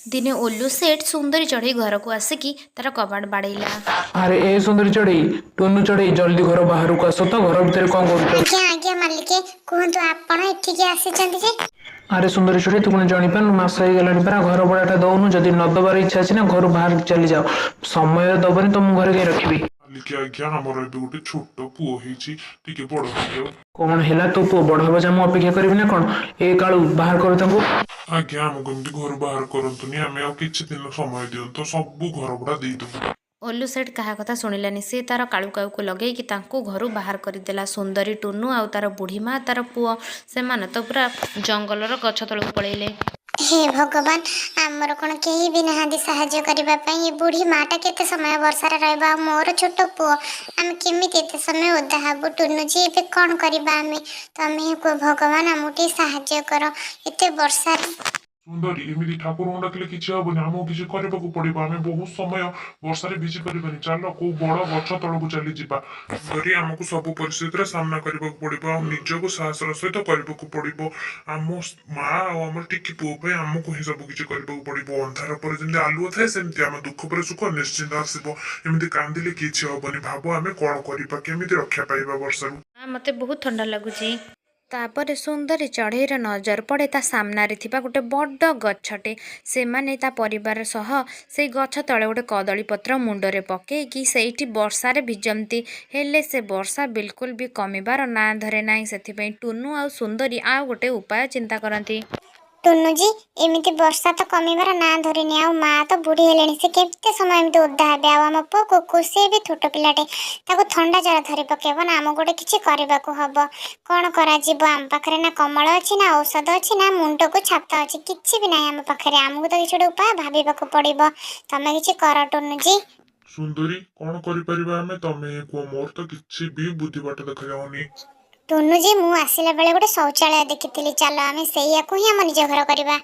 दिने ओल्लू सेठ सुंदरी चढ़ई घर को आसिकी तार कबाड़ बाड़ेला। अरे ए सुंदरी चढ़ई टुनु चढ़ई जल्दी घर बाहर को आस तो घर भीतर कौन कर। आज्ञा आज्ञा मालिके कहतु आपण एठिके आसीचंती जे। अरे सुंदरी चढ़ई तू कौन जापार मास हो गला परा घर भड़ाटा दौनु जदि न दबार इच्छा अच्छी ना घर बाहर चली जाओ समय दबनी तो मुझे घर कहीं रखी। आज्ञा आमर ए गोटे छोट पुओ टिके बड़ हो कौन है तो पुओ बड़ हम जब अपेक्षा करी ना कौन ए कालू बाहर कर। आज्ञा आमको एमती घर बाहर करतुनि आम किछि दिन समय दियंतो सब घर भड़ा देदेबु। ओल्लू सेठ कहा कथा शुणिलानी सी तार कालू काऊ को लगे कि तांको घरू बाहर करदेला। सुंदरी टुनु आउ तार बुढ़ी माँ तार पुओ से माने तो पूरा जंगलर गछ तलू पड़ेले। हे भगवान आमर कौन केही भी नहांदी साहाଯ୍य करबा पई। ये बुढ़ी माटा केते समय वर्षार रहबा मोर छोट पुओ आम केमिति एते समय ओदा हबु। टुनु जी एबे कौन करबा आमे तमे को भगवान आमुटी साहाଯ୍य कर एते वर्षा। सुंदरी एमती ठाकुर डाकिले किछि हबनि आमको किछि करबाकू पड़िबो। आमे बहुत समय वर्षारे भिजि परिबानि चलो को बड़ गछ तळकू चली जिबा। सुंदरी आमको सब परिस्थितिर सामना करबाकू पड़िबो निजको साहसर सहित करबाकू पड़िबो। आम माँ आ आम टिकी पुओ पे आमको ही सब किछि करबाकू पड़िबो। अंधार पर जेमति आलुओ थाए सेमति आम दुख पर सुख निश्चिंत आसीबो। एमति कांदिले किछि हबनि भाबो आमे कोन करिबा केमिति रक्षा पाइबा वर्षारू। मते बहुत ठंडा लगुची। तापर सुंदरी चढ़ईर नजर पड़े ता सामना रे थिबा गोटे बड़ गछटे। से माने ता परिवार सह से गछ तले गोटे कदली पत्र मुंडरे पकेइकी सेठी वर्षारे भिजमती। हेले से वर्षा बिल्कुल भी कमिबार ना धरे नाही। सेथिपई टुनु आ सुंदरी आ गोटे उपाय चिंता करती। टुनु जी एमिति वर्षा तो कमिबार ना धरिनी आ माँ तो बुढ़ी हेलेनी से केते समय एमिति ओदा हेबे। आ आम पुओ कुकु से भी छोट पिलाटे ताको ठंडा जर धरि पकेबो ना आम गोटे किछि करबाकू हबो। कोन करा जीवो आम पाखरे ना कमल अछि ना औषध अछि ना मुंड को छाता अछि किछि भी नाही आम पाखरे। आमको तो किछि उपाय भाबिबाकू पड़िबो तमे किछि कर टुनु जी। सुंदरी कौन करि परिबा आमे तमे को मोर तो किछि भी बुद्धि बाट देखा जाउनी। टुनु जी मु आसिला बेले गोटे शौचालय देखिथिली चलो आमे सेया को ही हम निज घर करबा।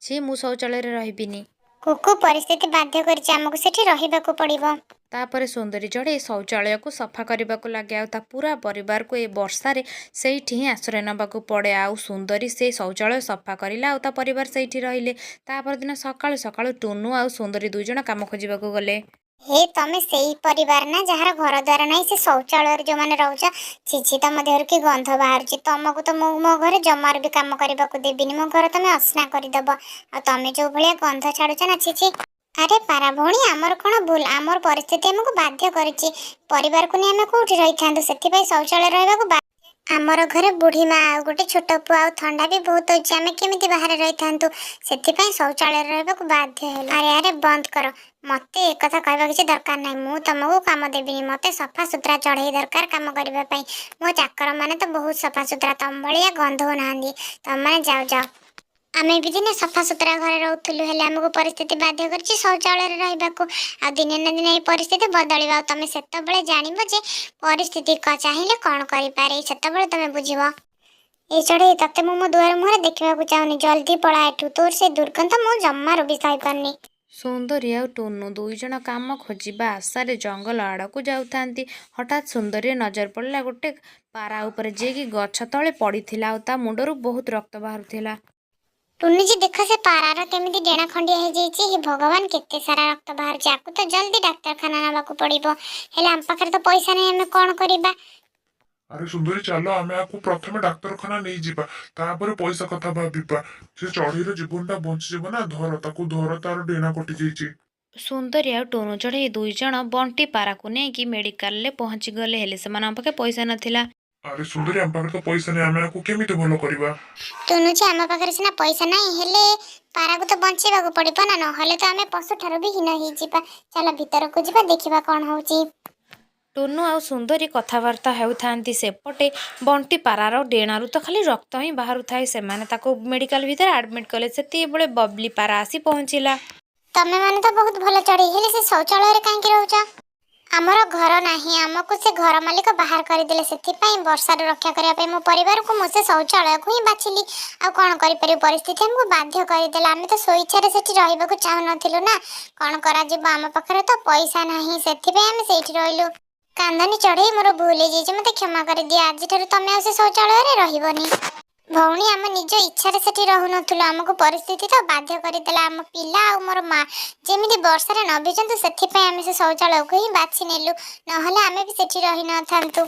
छी मु शौचालय रे रहिबिनी। कुकु परिस्थिति बाध्य करछि हमको सेठी रहिबाकू पड़िबो। तापर सुंदरी चढ़ई शौचालय को सफा करने को लगे आ पूरा परिवार को ए वर्षारे सेठी ही आश्रय नबाकू पड़े। आउ सुंदरी से शौचालय सफा करिला आ परिवार सेठी रहिले। तापर दिन सकाळु सकाळु टुनु आ सुंदरी दुई जण काम खोजिबाकू गले। हे तमे सेही परिवार ना जहार घर द्वार नहीं से शौचालय जो माने रहउछ छिछि तम देहर की गंध बाहरछि तमको तो मो घर जमार भी काम करबाकू देबिनी। मो घर तमे असना करि दबो आ तमे जो भलिया गंध छाडुछ ना छिछि। अरे पारा भौणी आमर कोन भूल आमर परिस्थिति हमको बाध्य करिछि परिवार को नि हमें कोठी रहि थांदु सेति पई शौचालय रहबाकू। आमर घरे बुढ़ी माँ आ गोटे छोट पुआ आ ठंडा भी बहुत होछि आमे केमिति बाहर रहि थांतु सेति पई शौचालय रहबाकू बाध्य हेलु। अरे अरे बंद कर मते एक कथा कहबा किछि दरकार नै। मु तमको काम देबिनी मते सफा सुतरा चढ़ई दरकार काम करबा पई। मो चाकर माने तो बहुत सफा सुतरा तम भलिया गंध हो नांदी तम माने जाओ जाओ। आमे भी दिने सफा सुतरा घरे रहउथुलु हेले हमको परिस्थिति बाध्य करछि शौचालय रे रहबाकू। आ दिने न दिने ए परिस्थिति बदलिबा तमे सेत बेले जानिबो जे परिस्थिति का चाहिले कोन करि पारे सेत बेले तमे बुझिबो। ए चढ़ई तते मो दुआर मुहरे देखबाकू चाहुनी जल्दी पळा एठू तोर से दुर्गंध मो जम्मा रुबि सही पारनी। सुंदरी आ टुनु दुई जण काम खोजिबा आशारे जंगल आड़कू जाउथांती। हठात सुंदरी नजर पड़ला गोटे पारा ऊपर जे कि गछ तळे पड़िथिला आ ता मुंडरू बहुत रक्त बाहरुथिला। टुनु जी देख से पारार केमिति डेणा खंडिया हे जाईची। हे भगवान केते सारा रक्त बाहर जाकू तो जल्दी डाक्तरखाना नबाकू पड़िबो। हेले हम पाखरे तो पैसा नै हमें कोन करिबा। अरे सुंदरी चलो आमे आकु प्रथमे डाक्तरखाना नहीं जिबा तापर पैसा कथा भाबिबा। से चढ़ईर जीवनटा बंची जिवो ना धर ताकू धर तार डेना कटि जाईची। सुंदरी आ टुनु चढ़ई दुई जण बंटी पाराकू नेकी मेडिकल ले पहुंची गले हेले सेमान पाखे पैसा नथिला। अरे सुंदरी हम पाखे तो पैसा नै आमे आकु केमिति भलो करिबा। टुनु जी हम पाखरे सिना पैसा नै हेले पारा को तो बंचीबाकू पड़िबो ना नहले तो आमे पशु ठारो भी हिन हि जिबा। चला भीतर को जिबा देखिबा कोन होउची। टुनु आ सुंदरी कथबार्ता हेउथांती सेपटे बंटी पारार डेणारू तो खाली रक्त ही बाहर थाए। सेमाने ताको मेडिकल भीतर एडमिट कले सेती बेले बबली पारा आसी पहुंचिला। तमे माने तो बहुत भलो चढ़ी हेले से शौचालय रे काहे की रहउचा। आमर घर नाही हमको से घर मालिक बाहर कर देले सेति पई वर्षा रे रक्षा करिया पे मो परिवार को मो से शौचालय को ही बाछिली। आ कोन करि परि परिस्थिति हमको बाध्य कर देला। आमे तो सोइछा रे सेठी रहिबाकू चाहु नथिलु ना कोन करा जिबो आम पाखरे तो पैसा नाही सेति पई आमे सेठी रहिलु। कांदनी चढ़ई मोर भूल जाइए मते क्षमा कर दिया आज ठारू तमे आ से शौचालय रे रहिबनी। ଭଉଣୀ ଆମ ନିଜ ଇଚ୍ଛାରେ ସେଠି ରହୁନଥିଲୁ, ଆମକୁ ପରିସ୍ଥିତି ତ ବାଧ୍ୟ କରିଦେଲା। ଆମ ପିଲା ଆଉ ମୋର ମା ଯେମିତି ବର୍ଷାରେ ନ ଭିଜନ୍ତୁ ସେଥିପାଇଁ ଆମେ ସେ ଶୌଚାଳୟକୁ ହିଁ ବାଛି ନେଲୁ, ନହେଲେ ଆମେ ବି ସେଠି ରହିନଥାନ୍ତୁ।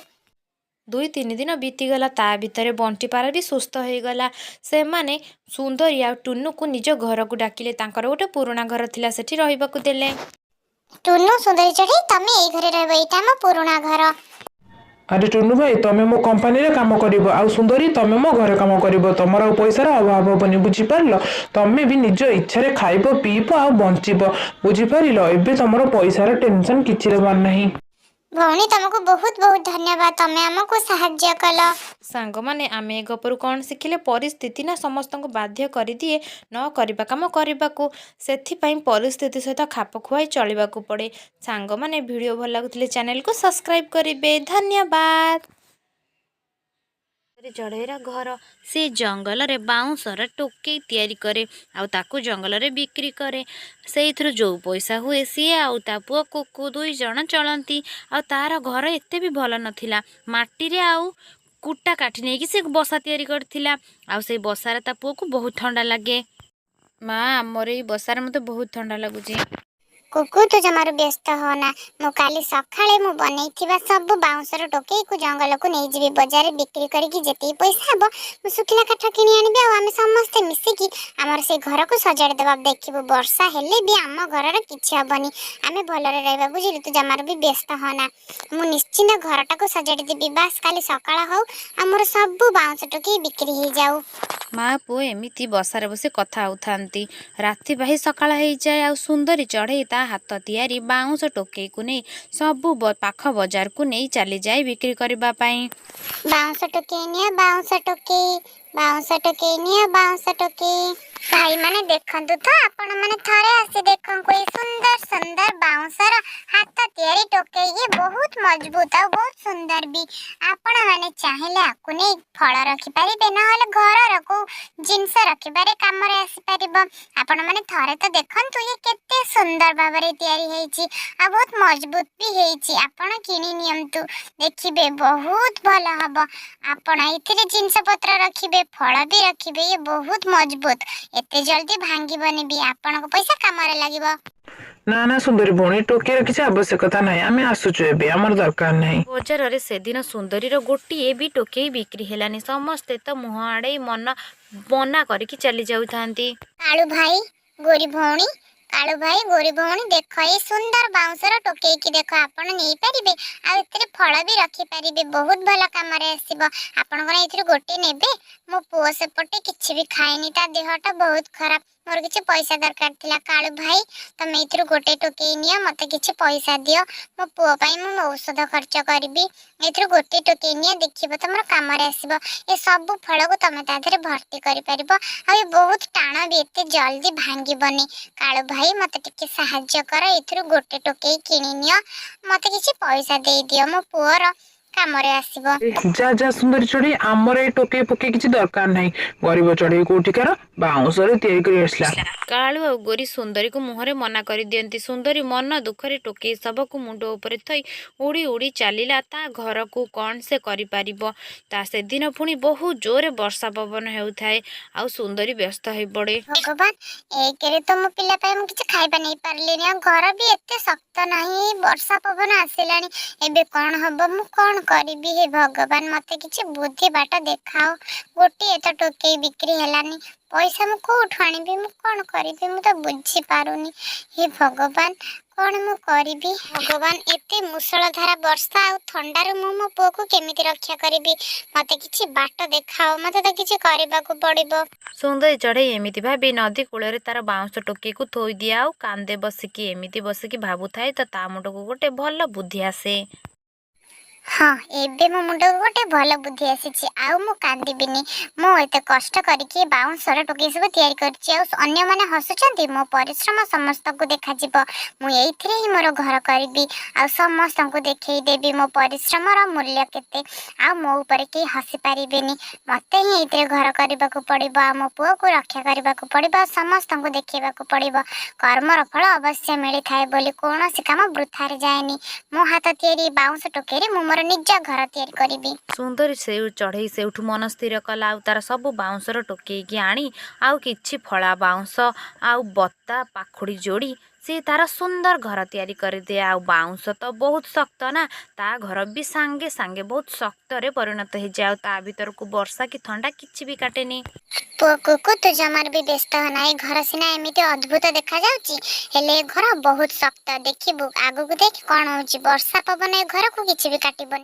2-3 ଦିନ ବିତିଗଲା। ତା ଭିତରେ ବଣ୍ଟି ପାରା ବି ସୁସ୍ଥ ହେଇଗଲା। ସେମାନେ ସୁନ୍ଦରୀ ଆଉ ଟୁନୁକୁ ନିଜ ଘରକୁ ଡାକିଲେ। ତାଙ୍କର ଗୋଟେ ପୁରୁଣା ଘର ଥିଲା, ସେଠି ରହିବାକୁ ଦେଲେ। ଟୁନୁ, ସୁନ୍ଦରୀ ଚଢ଼େଇ, ତମେ ଏଇ ଘରେ ରହିବ, ଏଇଟା ଆମ ପୁରୁଣା ଘର। ଆରେ ଟୁନୁ ଭାଇ, ତମେ ମୋ କମ୍ପାନୀରେ କାମ କରିବ, ଆଉ ସୁନ୍ଦରୀ ତମେ ମୋ ଘରେ କାମ କରିବ। ତମର ଆଉ ପଇସାର ଅଭାବ ହବନି, ବୁଝିପାରିଲ? ତମେ ବି ନିଜ ଇଚ୍ଛାରେ ଖାଇବ, ପିଇବ ଆଉ ବଞ୍ଚିବ, ବୁଝିପାରିଲ? ଏବେ ତମର ପଇସାର ଟେନସନ କିଛି ଦେବାର ନାହିଁ। ଭଉଣୀ, ତମକୁ ବହୁତ ବହୁତ ଧନ୍ୟବାଦ, ତମେ ଆମକୁ ସାହାଯ୍ୟ କଲ। ସାଙ୍ଗମାନେ, ଆମେ ଏ ଗପରୁ କ'ଣ ଶିଖିଲେ? ପରିସ୍ଥିତି ନା ସମସ୍ତଙ୍କୁ ବାଧ୍ୟ କରିଦିଏ ନ କରିବା କାମ କରିବାକୁ। ସେଥିପାଇଁ ପରିସ୍ଥିତି ସହିତ ଖାପ ଖୁଆଇ ଚଳିବାକୁ ପଡ଼େ। ସାଙ୍ଗମାନେ, ଭିଡ଼ିଓ ଭଲ ଲାଗୁଥିଲେ ଚ୍ୟାନେଲକୁ ସବସ୍କ୍ରାଇବ୍ କରିବେ। ଧନ୍ୟବାଦ। ଚଢ଼େଇର ଘର। ସେ ଜଙ୍ଗଲରେ ବାଉଁଶର ଟୋକେଇ ତିଆରି କରେ, ଆଉ ତାକୁ ଜଙ୍ଗଲରେ ବିକ୍ରି କରେ। ସେଇଥିରୁ ଯେଉଁ ପଇସା ହୁଏ ସିଏ ଆଉ ତା ପୁଅ କୁକୁ 2 ଜଣ ଚଳନ୍ତି। ଆଉ ତାର ଘର ଏତେ ବି ଭଲ ନଥିଲା। ମାଟିରେ ଆଉ କୁଟା କାଠି ନେଇକି ସେ ବସା ତିଆରି କରିଥିଲା। ଆଉ ସେଇ ବସାରେ ତା ପୁଅକୁ ବହୁତ ଥଣ୍ଡା ଲାଗେ। ମା, ଆମର ଏଇ ବସାରେ ମୋତେ ବହୁତ ଥଣ୍ଡା ଲାଗୁଛି। କୁକୁ, ତୁ ଜମାରୁ ବ୍ୟସ୍ତ ହନା। ମୁଁ କାଲି ସକାଳେ ମୁଁ ବନେଇଥିବା ସବୁ ବାଉଁଶର ଟୋକେଇକୁ ଜଙ୍ଗଲକୁ ନେଇଯିବି। ବଜାରରେ ବିକ୍ରି କରିକି ଯେତିକି ପଇସା ହବ ମୁଁ ଶୁଖିଲା କାଠ କିଣି ଆଣିବି, ଆଉ ଆମେ ସମସ୍ତେ ମିଶିକି ଆମର ସେଇ ଘରକୁ ସଜାଡ଼ି ଦେବା। ଦେଖିବୁ, ବର୍ଷା ହେଲେ ବି ଆମ ଘରର କିଛି ହବନି, ଆମେ ଭଲରେ ରହିବା, ବୁଝିଲୁ? ତୁ ଜମାରୁ ବି ବ୍ୟସ୍ତ ହନା। ମୁଁ ନିଶ୍ଚିନ୍ତ ଘରଟାକୁ ସଜାଡ଼ି ଦେବି। ବାସ୍ କାଲି ସକାଳ ହଉ, ଆମର ସବୁ ବାଉଁଶ ଟୋକେଇ ବିକ୍ରି ହେଇଯାଉ। ମା ପୁଅ ଏମିତି ବସାରେ ବସି କଥା ହେଉଥାନ୍ତି। ରାତି ପାହି ସକାଳ ହେଇଯାଏ, ଆଉ ସୁନ୍ଦରୀ ଚଢ଼େଇ ତା ହାତ ତିଆରି ବାଉଁଶ ଟୋକେଇକୁ ନେଇ ସବୁ ପାଖ ବଜାରକୁ ନେଇ ଚାଲିଯାଏ ବିକ୍ରି କରିବା ପାଇଁ। ବାଉଁଶ ଟୋକେଇ ନିଅ, ବାଉଁଶ ଟୋକେଇ, ବାଉଁଶ ଟୋକେଇ ନିଅ, ବାଉଁଶ ଟୋକେଇ। ଭାଇମାନେ ଦେଖନ୍ତୁ ତ, ଆପଣ ମାନେ ଥରେ ଆସି ଦେଖନ୍ତୁ ଏଇ ସୁନ୍ଦର ସୁନ୍ଦର ବାଉଁଶର ହାତ ତିଆରି ଟୋକେଇ। ଇଏ ବହୁତ ମଜବୁତ ଆଉ ବହୁତ ସୁନ୍ଦର ବି। ଆପଣ ମାନେ ଚାହିଁଲେ ଆକୁ ନେଇ ଫଳ ରଖିପାରିବେ, ନହେଲେ ଘରର କୋଉ ଜିନିଷ ରଖିବାରେ କାମରେ ଆସିପାରିବ। ଆପଣ ମାନେ ଥରେ ତ ଦେଖନ୍ତୁ, ଇଏ କେତେ ସୁନ୍ଦର ଭାବରେ ତିଆରି ହେଇଛି ଆଉ ବହୁତ ମଜବୁତ ବି ହେଇଛି। ଆପଣ କିଣି ନିଅନ୍ତୁ, ଦେଖିବେ ବହୁତ ଭଲ ହବ। ଆପଣ ଏଥିରେ ଜିନିଷ ପତ୍ର ରଖିବେ, ଫଳ ବି ରଖିବେ। ଇଏ ବହୁତ ମଜବୁତ, ଏତେ ଜଲ୍ଦି ଭାଙ୍ଗିବନି ବି, ଆପଣଙ୍କ ପଇସା କାମରେ ଲାଗିବ। ନା ନା ସୁନ୍ଦରୀ ଭଉଣୀ, ଟୋକେଇର କିଛି ଆବଶ୍ୟକତା ନାହିଁ, ଆମେ ଆସୁଛୁ ଏବେ, ଆମର ଦରକାର ନାହିଁ। ବଜାରରେ ସେଦିନ ସୁନ୍ଦରୀର ଗୋଟିଏ ବି ଟୋକେଇ ବିକ୍ରି ହେଲାନି। ସମସ୍ତେ ତ ମୁହଁ ଆଡ଼େଇ ମନା କରିକି ଚାଲି ଯାଉଥାନ୍ତି। କାଳୁ ଭାଇ, ଗୋରି ଭଉଣୀ, କାଳୁ ଭାଇ, ଗୋରି ଭଉଣୀ, ଦେଖ ଏଇ ସୁନ୍ଦର ବାଉଁଶର ଟୋକେଇକି ଦେଖ, ଆପଣ ନେଇପାରିବେ ଆଉ ଏଥିରେ ଫଳ ବି ରଖିପାରିବେ, ବହୁତ ଭଲ କାମରେ ଆସିବ। ଆପଣଙ୍କର ଏଥିରୁ ଗୋଟେ ନେବେ? ମୋ ପୁଅ ସେପଟେ କିଛି ବି ଖାଏନି, ତା ଦେହଟା ବହୁତ ଖରାପ, ମୋର କିଛି ପଇସା ଦରକାର ଥିଲା। କାଳୁ ଭାଇ, ତମେ ଏଥିରୁ ଗୋଟେ ଟୋକେଇ ନିଅ, ମତେ କିଛି ପଇସା ଦିଅ, ମୋ ପୁଅ ପାଇଁ ମୁଁ ଔଷଧ ଖର୍ଚ୍ଚ କରିବି। ଏଥିରୁ ଗୋଟେ ଟୋକେଇ ନିଅ, ଦେଖିବ ତମର କାମରେ ଆସିବ। ଏ ସବୁ ଫଳକୁ ତମେ ତା ଦେହରେ ଭର୍ତ୍ତି କରିପାରିବ, ଆଉ ଏ ବହୁତ ଟାଣ ବି, ଏତେ ଜଲ୍ଦି ଭାଙ୍ଗିବନି। କାଳୁ ଭାଇ, ମତେ ଟିକେ ସାହାଯ୍ୟ କର, ଏଥିରୁ ଗୋଟେ ଟୋକେଇ କିଣି ନିଅ, ମତେ କିଛି ପଇସା ଦେଇଦିଅ, ମୋ ପୁଅର କାମରେ ଆସିବ। ଯା ଯା ସୁନ୍ଦରୀ ଚଢ଼େଇ, ଆମର ଏଇ ଟୋକେଇ ଫୋକେଇ କିଛି ଦରକାର ନାହିଁ। ଗରିବ ଚଢ଼େଇ କୋଉଠିକାର ବାଉଁଶରେ ତିଆରି କରି ଆସିଲା। କାଳୁ ଆଉ ଗୋରି ସୁନ୍ଦରୀକୁ ମୁହଁରେ ମନା କରିଦିଅନ୍ତି। ସୁନ୍ଦରୀ ମନ ଦୁଃଖରେ ଟୋକେଇ ଶବକୁ ମୁଣ୍ଡ ଉପରେ ଥୋଇ ଉଡ଼ି ଉଡ଼ି ଚାଲିଲା ତା ଘରକୁ। କ'ଣ ସେ କରିପାରିବ? ତା ସେଦିନ ପୁଣି ବହୁ ଜୋରରେ ବର୍ଷା ପବନ ହେଉଥାଏ, ଆଉ ସୁନ୍ଦରୀ ବ୍ୟସ୍ତ ହୋଇପଡ଼େ। ଭଗବାନ, ଏକରେ ତ ମୋ ପିଲା ପାଇଁ ମୁଁ କିଛି ଖାଇବା ନେଇ ପାରିଲିନି, ଆଉ ଘର ବି ଏତେ ଶକ୍ତ ନାହିଁ, ବର୍ଷା ପବନ ଆସିଲାଣି, ଏବେ କ'ଣ ହବ? ମୁଁ କ'ଣ କରିବି? ହେ ଭଗବାନ, ମତେ କିଛି ବୁଦ୍ଧି ବାଟ ଦେଖାଅ। ଗୋଟିଏ ତ ଟୋକେଇ ବିକ୍ରି ହେଲାନି, ପଇସା ମୁଁ କୋଉଠୁ ଆଣିବି? ମୁଁ କ'ଣ କରିବି? ମୁଁ ତ ବୁଝିପାରୁନି। ହେ ଭଗବାନ, କ'ଣ ମୁଁ କରିବି? ଭଗବାନ, ଏତେ ମୁଷଳଧାରା ବର୍ଷା ଆଉ ଥଣ୍ଡାରୁ ମୁଁ ମୋ ପୁଅକୁ କେମିତି ରକ୍ଷା କରିବି? ମତେ କିଛି ବାଟ ଦେଖାଅ, ମତେ ତ କିଛି କରିବାକୁ ପଡ଼ିବ। ସୁନ୍ଦରୀ ଚଢ଼େଇ ଏମିତି ଭାବି ନଦୀ କୂଳରେ ତାର ବାଉଁଶ ଟୋକେଇକୁ ଥୋଇଦିଏ, ଆଉ କାନ୍ଦେ ବସିକି। ଏମିତି ବସିକି ଭାବୁଥାଏ ତ ତା ମୁଣ୍ଡକୁ ଗୋଟେ ଭଲ ବୁଦ୍ଧି ଆସେ। ହଁ, ଏବେ ମୋ ମୁଣ୍ଡକୁ ଗୋଟେ ଭଲ ବୁଦ୍ଧି ଆସିଛି, ଆଉ ମୁଁ କାନ୍ଦିବିନି। ମୁଁ ଏତେ କଷ୍ଟ କରିକି ବାଉଁଶର ଟୋକେଇ ସବୁ ତିଆରି କରିଛି, ଆଉ ଅନ୍ୟମାନେ ହସୁଛନ୍ତି, ମୋ ପରିଶ୍ରମ ସମସ୍ତଙ୍କୁ ଦେଖାଯିବ। ମୁଁ ଏଇଥିରେ ହିଁ ମୋର ଘର କରିବି, ଆଉ ସମସ୍ତଙ୍କୁ ଦେଖେଇ ଦେବି ମୋ ପରିଶ୍ରମର ମୂଲ୍ୟ କେତେ, ଆଉ ମୋ ଉପରେ କେହି ହସି ପାରିବେନି। ମତେ ହିଁ ଏଇଥିରେ ଘର କରିବାକୁ ପଡ଼ିବ, ଆଉ ମୋ ପୁଅକୁ ରକ୍ଷା କରିବାକୁ ପଡ଼ିବ, ଆଉ ସମସ୍ତଙ୍କୁ ଦେଖେଇବାକୁ ପଡ଼ିବ। କର୍ମର ଫଳ ଅବଶ୍ୟ ମିଳିଥାଏ ବୋଲି କୌଣସି କାମ ବୃଥାରେ ଯାଏନି। ମୋ ହାତ ତିଆରି ବାଉଁଶ ଟୋକେଇରେ ମୁଁ ମୋର ମୋର ନିଜ ଘର ତିଆରି କରିବି। ସୁନ୍ଦରୀ ଚଢ଼େଇ ସେଇଠୁ ମନ ସ୍ଥିର କଲା ଆଉ ତାର ସବୁ ବାଉଁଶର ଟୋକେଇକି ଆଣି ଆଉ କିଛି ଫଳା ବାଉଁଶ ଆଉ ବତା ପାଖୁଡ଼ି ଯୋଡ଼ି ସିଏ ତାର ସୁନ୍ଦର ଘର ତିଆରି କରିଦିଏ। ଆଉ ବାଉଁଶ ତ ବହୁତ ଶକ୍ତ ନା, ତା ଘର ବି ସାଙ୍ଗେ ସାଙ୍ଗେ ବହୁତ ଶକ୍ତରେ ପରିଣତ ହେଇଯାଏ। ଆଉ ତା ଭିତରକୁ ବର୍ଷା କି ଥଣ୍ଡା କିଛି ବି କାଟେନି। ପୁଅ କୁକୁ ତୁ ଜମାର ବି ବ୍ୟସ୍ତ ହନା, ଏ ଘର ସିନା ଏମିତି ଅଦ୍ଭୁତ ଦେଖାଯାଉଛି ହେଲେ ଏ ଘର ବହୁତ ଶକ୍ତ। ଦେଖିବୁ ଆଗକୁ ଦେଖ କଣ ହଉଛି, ବର୍ଷା ପବନ ଏ ଘରକୁ କିଛି ବି କାଟିବନି।